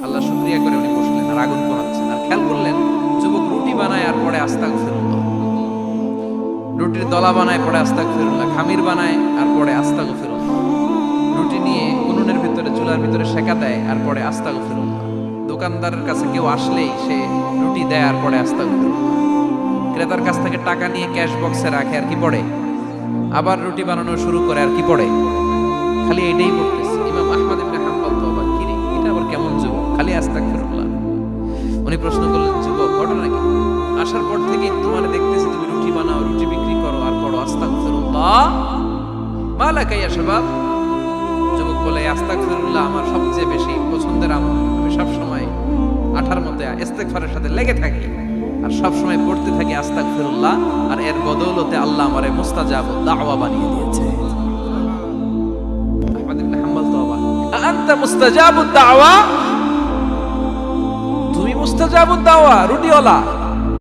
আল্লাহ শুকরিয়া করে উনি বসলেন আর আগুন পোড়াচ্ছেন, আর খেয়াল করলেন যুবক রুটি বানায় আর পরে আস্তাগফিরুল্লাহ, রুটির দলা বানায় পরে আস্তাগফিরুল্লাহ, খামির বানায় আর পরে আস্তাগফিরুল্লাহ, রুটি নিয়ে উনুনের ভিতরে চুলার ভিতরে সেকা দেয় আর পরে আস্তাগফিরুল্লাহ, দোকানদারের কাছে কেউ আসলেই সে রুটি দেয় আর পরে আস্তাগফিরুল্লাহ, ক্রেতার কাছ থেকে টাকা নিয়ে ক্যাশ বক্সে রাখে আর কি পড়ে, আবার রুটি বানানো শুরু করে আর কি পড়ে, খালি এটাই পড়তেছে। ইমাম আহমদ ইবনে হাম্বল তো অবাক, কি রে এটা আবার কেমন যুবক, খালি আস্তাগফিরুল্লাহ। উনি প্রশ্ন করলেন, যুবক ঘটনা কি? আসার পর থেকেই তোমার দেখতেছি তুমি রুটি বানাও, রুটি বিক্রি করো আর পড়ো আস্তাগফিরুল্লাহ, মালাকা ইয়া শাবাব। যুবক বলে, আস্তাগফিরুল্লাহ আমার সবচেয়ে বেশি পছন্দের আমল, আমি সব সময় আঠার মধ্যে ইস্তেগফারের সাথে লেগে থাকি আর সব সময় পড়তে থাকি আস্তাগফিরুল্লাহ, আর এর বদৌলতে আল্লাহ আমারে মুস্তাজাবুদ দাওয়া বানিয়ে দিয়েছে। আহমদ ইবনে হাম্বল তো অবাক, আনতা মুস্তাজাবুদ দাওয়া, তুমি মুস্তাজাবুদ দাওয়া রুটিওয়ালা।